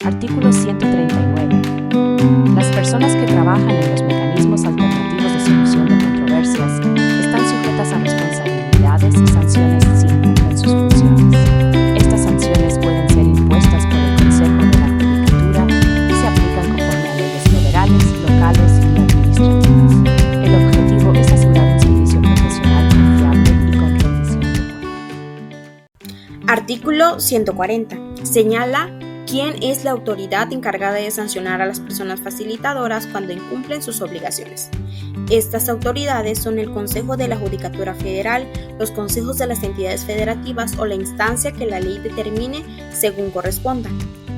Artículo 139. Las personas que trabajan en los mecanismos alternativos de solución de controversias están sujetas a responsabilidades y sanciones si incumplen sus funciones. Estas sanciones pueden ser impuestas por el Consejo de la Judicatura y se aplican conforme a leyes federales, locales y administrativas. El objetivo es asegurar un servicio profesional confiable y con rendición de cuentas. Artículo 140. Señala quién es la autoridad encargada de sancionar a las personas facilitadoras cuando incumplen sus obligaciones. Estas autoridades son el Consejo de la Judicatura Federal, los consejos de las entidades federativas o la instancia que la ley determine según corresponda.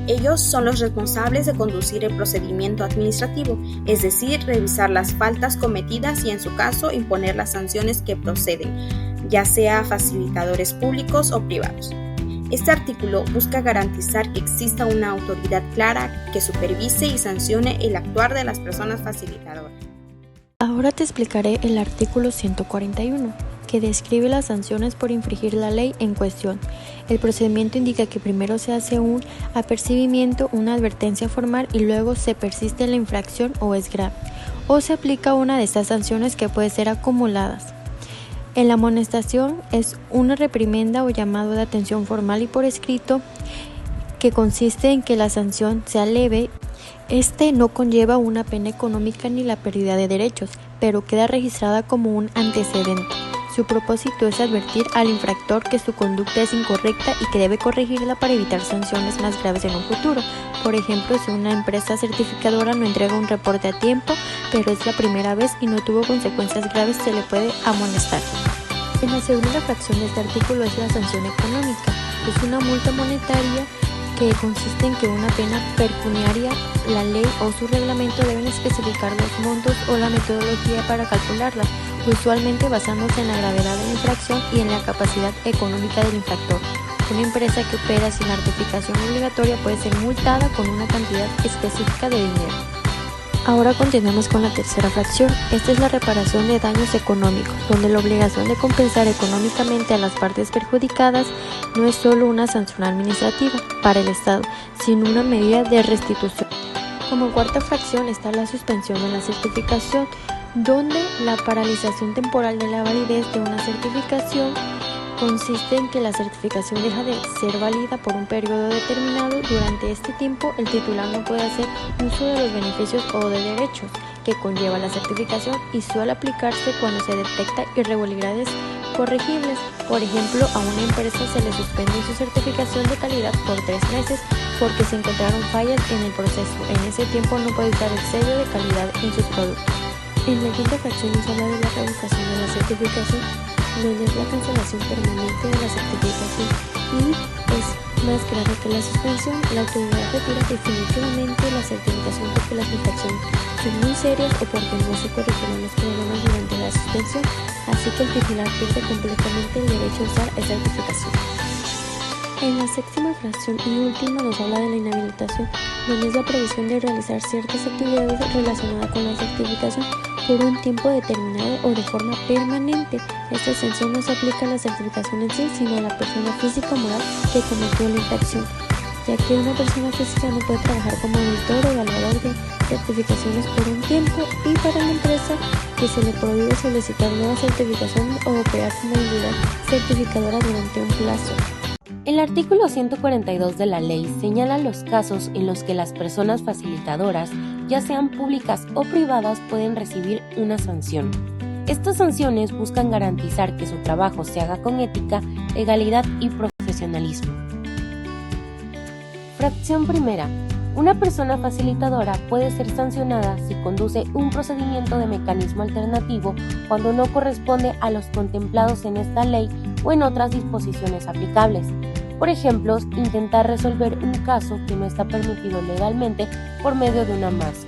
Ellos son los responsables de conducir el procedimiento administrativo, es decir, revisar las faltas cometidas y en su caso imponer las sanciones que proceden, ya sea a facilitadores públicos o privados. Este artículo busca garantizar que exista una autoridad clara que supervise y sancione el actuar de las personas facilitadoras. Ahora te explicaré el artículo 141, que describe las sanciones por infringir la ley en cuestión. El procedimiento indica que primero se hace un apercibimiento, una advertencia formal y luego se persiste en la infracción o es grave, o se aplica una de estas sanciones que puede ser acumuladas. En la amonestación es una reprimenda o llamado de atención formal y por escrito que consiste en que la sanción sea leve. Este no conlleva una pena económica ni la pérdida de derechos, pero queda registrada como un antecedente. Su propósito es advertir al infractor que su conducta es incorrecta y que debe corregirla para evitar sanciones más graves en un futuro. Por ejemplo, si una empresa certificadora no entrega un reporte a tiempo, pero es la primera vez y no tuvo consecuencias graves, se le puede amonestar. En la segunda fracción de este artículo es la sanción económica. Es una multa monetaria que consiste en que una pena pecuniaria, la ley o su reglamento deben especificar los montos o la metodología para calcularla, usualmente basándose en la gravedad de la infracción y en la capacidad económica del infractor. Una empresa que opera sin la notificación obligatoria puede ser multada con una cantidad específica de dinero. Ahora continuamos con la tercera fracción. Esta es la reparación de daños económicos, donde la obligación de compensar económicamente a las partes perjudicadas no es solo una sanción administrativa para el Estado, sino una medida de restitución. Como cuarta fracción está la suspensión de la certificación, donde la paralización temporal de la validez de una certificación consiste en que la certificación deja de ser válida por un periodo determinado. Durante este tiempo, el titular no puede hacer uso de los beneficios o de derechos que conlleva la certificación y suele aplicarse cuando se detecta irregularidades corregibles. Por ejemplo, a una empresa se le suspende su certificación de calidad por 3 meses porque se encontraron fallas en el proceso. En ese tiempo no puede usar el sello de calidad en sus productos. En la quinta fracción nos habla de la revocación de la certificación, donde es la cancelación permanente de la certificación y es más grave que la suspensión. La autoridad retira definitivamente la certificación porque las infracciones son muy serias o porque no se corrigieron los problemas durante la suspensión, así que el titular pierde completamente el derecho a usar esa certificación. En la séptima fracción y última nos habla de la inhabilitación, donde es la prohibición de realizar ciertas actividades relacionadas con la certificación por un tiempo determinado o de forma permanente. Esta sanción no se aplica a la certificación en sí, sino a la persona física o moral que cometió la infracción, ya que una persona física no puede trabajar como auditor o evaluador de certificaciones por un tiempo, y para la empresa que se le prohíbe solicitar nuevas certificaciones o operar como entidad certificadora durante un plazo. El artículo 142 de la ley señala los casos en los que las personas facilitadoras, ya sean públicas o privadas, pueden recibir una sanción. Estas sanciones buscan garantizar que su trabajo se haga con ética, legalidad y profesionalismo. Fracción primera. Una persona facilitadora puede ser sancionada si conduce un procedimiento de mecanismo alternativo cuando no corresponde a los contemplados en esta ley o en otras disposiciones aplicables. Por ejemplo, intentar resolver un caso que no está permitido legalmente por medio de una masa.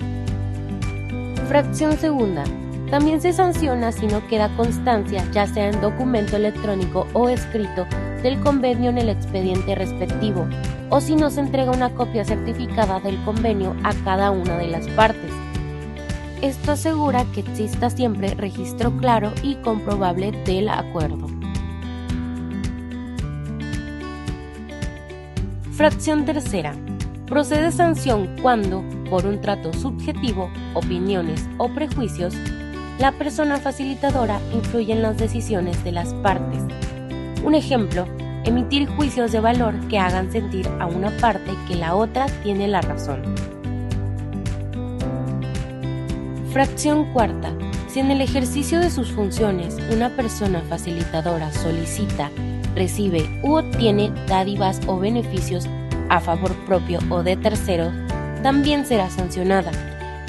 Fracción segunda. También se sanciona si no queda constancia, ya sea en documento electrónico o escrito, del convenio en el expediente respectivo, o si no se entrega una copia certificada del convenio a cada una de las partes. Esto asegura que exista siempre registro claro y comprobable del acuerdo. Fracción tercera. Procede sanción cuando, por un trato subjetivo, opiniones o prejuicios, la persona facilitadora influye en las decisiones de las partes. Un ejemplo, emitir juicios de valor que hagan sentir a una parte que la otra tiene la razón. Fracción cuarta. Si en el ejercicio de sus funciones una persona facilitadora solicita, recibe u obtiene dádivas o beneficios a favor propio o de terceros, también será sancionada.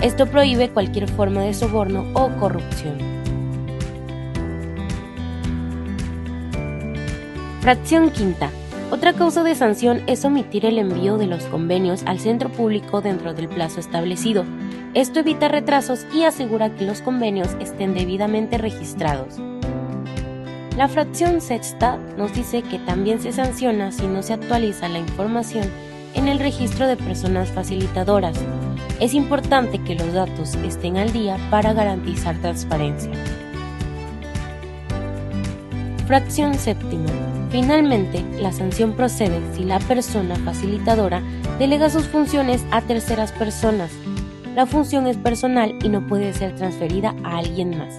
Esto prohíbe cualquier forma de soborno o corrupción. Fracción quinta. Otra causa de sanción es omitir el envío de los convenios al centro público dentro del plazo establecido. Esto evita retrasos y asegura que los convenios estén debidamente registrados. La fracción sexta nos dice que también se sanciona si no se actualiza la información en el registro de personas facilitadoras. Es importante que los datos estén al día para garantizar transparencia. Fracción séptima. Finalmente, la sanción procede si la persona facilitadora delega sus funciones a terceras personas. La función es personal y no puede ser transferida a alguien más.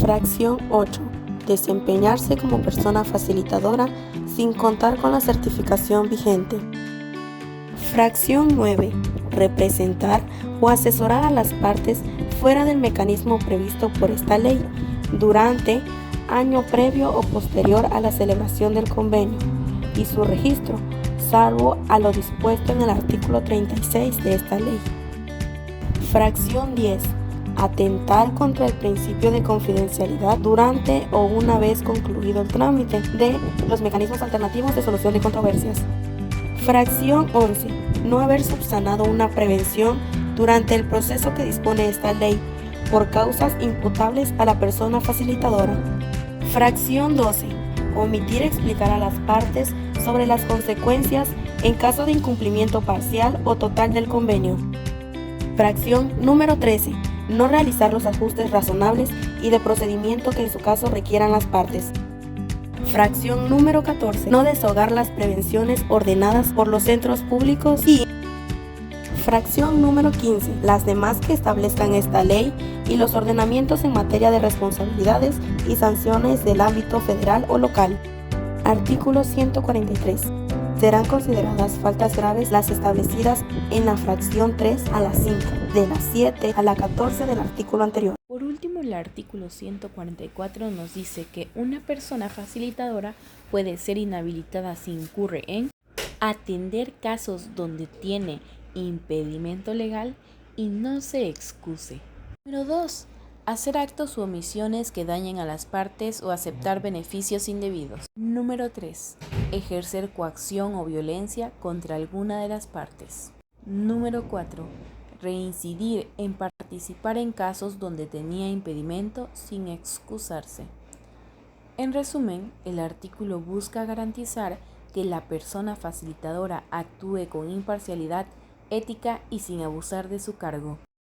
Fracción 8. Desempeñarse como persona facilitadora sin contar con la certificación vigente. Fracción 9. Representar o asesorar a las partes fuera del mecanismo previsto por esta ley, durante, año previo o posterior a la celebración del convenio y su registro, salvo a lo dispuesto en el artículo 36 de esta ley. Fracción 10. Atentar contra el principio de confidencialidad durante o una vez concluido el trámite de los mecanismos alternativos de solución de controversias. Fracción 11. No haber subsanado una prevención durante el proceso que dispone esta ley por causas imputables a la persona facilitadora. Fracción 12. Omitir explicar a las partes sobre las consecuencias en caso de incumplimiento parcial o total del convenio. Fracción número 13. No realizar los ajustes razonables y de procedimiento que en su caso requieran las partes. Fracción número 14. No desahogar las prevenciones ordenadas por los centros públicos y fracción número 15. Las demás que establezcan esta ley y los ordenamientos en materia de responsabilidades y sanciones del ámbito federal o local. Artículo 143. Serán consideradas faltas graves las establecidas en la fracción 3 a la 5, de la 7 a la 14 del artículo anterior. Por último, el artículo 144 nos dice que una persona facilitadora puede ser inhabilitada si incurre en atender casos donde tiene impedimento legal y no se excuse. Número 2. Hacer actos u omisiones que dañen a las partes o aceptar beneficios indebidos. Número 3. Ejercer coacción o violencia contra alguna de las partes. Número 4. Reincidir en participar en casos donde tenía impedimento sin excusarse. En resumen, el artículo busca garantizar que la persona facilitadora actúe con imparcialidad, ética y sin abusar de su cargo.